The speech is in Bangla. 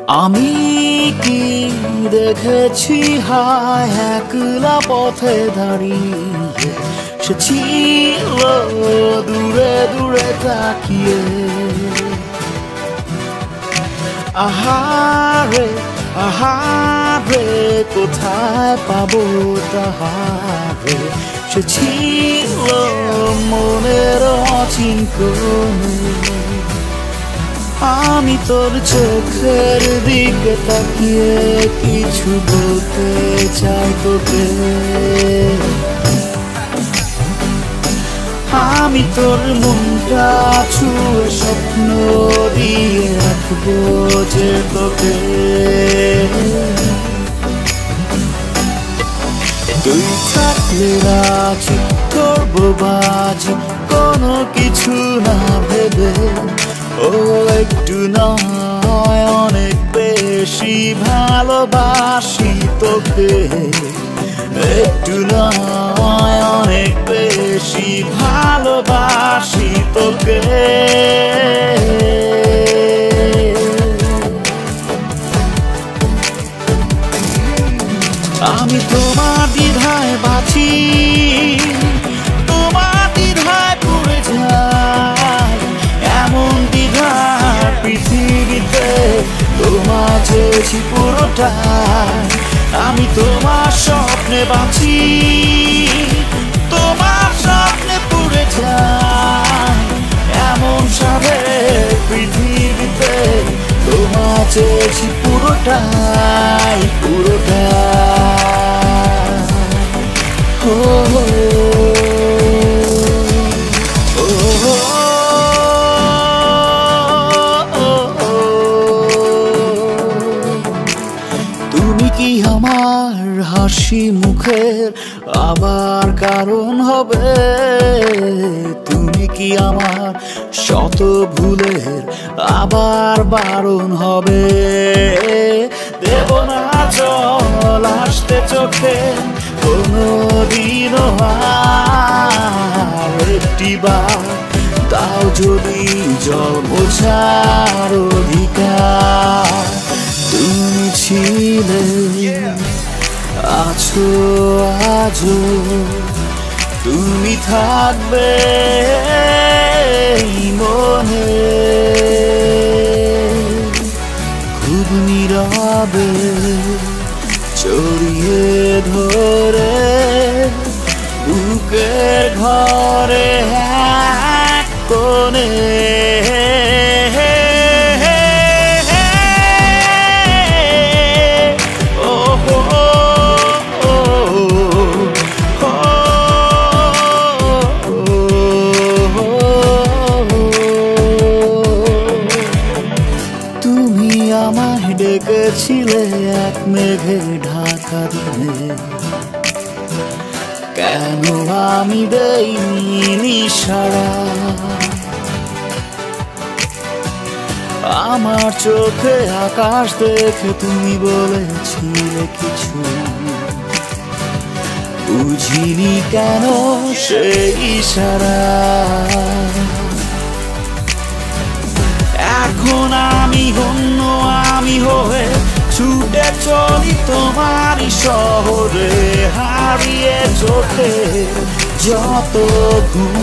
আমি কি দেখেছি হায় একলা পথে দাঁড়িয়ে, সে ছিল দূরে দূরে তাকিয়ে। আহারে আহারে কোথায় পাবো তাহারে, সে ছিল মনের অচিন কোণে। আমি তোর চোখের দিকে তাকিয়ে কিছু বলতে চাই তোকে। আমি তোর মনটা ছুঁয়ে স্বপ্ন দিয়ে রাখবো যে তোকে। তুই থাকলে রাজি করবো বাজি কোনো কিছু না ভেবে, ও একটু নয় অনেক বেশি ভালোবাসি তোকে। একটু নয় অনেক বেশি ভালোবাসি তোকে। আমি তোমার দ্বিধায় বাঁচি, তোমার দ্বিধায় পড়ে যাই, এমন দ্বিধার পৃথিবীতে তোমার চেয়েছি পুরোটাই। আমি তোমার স্বপ্নে বাঁচি, তোমার স্বপ্নে পড়ে যাই, এমন সাধের পৃথিবীতে তোমার চেয়েছি পুরোটাই পুরোটাই। ও তুমি কি আমার হাসি মুখের আবার কারণ হবে? তুমি কি আমার শত ভুলের আবার বারণ হবে? দেব না জল আসতে চোখে কোনদিনও আর একটি বার, তাও যদি জল মোছার অধিকার। তুমি ছিলে আছো আজও, তুমি থাকবে মনে খুব নীরবে জড়িয়ে ধরে বুকের ঘরে এক কোণে। আমায় ডেকেছিলে এক মেঘে ঢাকা দিনে, কেন আমি দেইনি সাড়া? আমার চোখে আকাশ দেখে তুমি বলেছিলে কিছু, বুঝিনি কেন সেই ইশারা। এখন আমি অন্য আমি হয়ে ছুটে চলি তোমারই শহরে, হারিয়ে চোখে যত ঘুম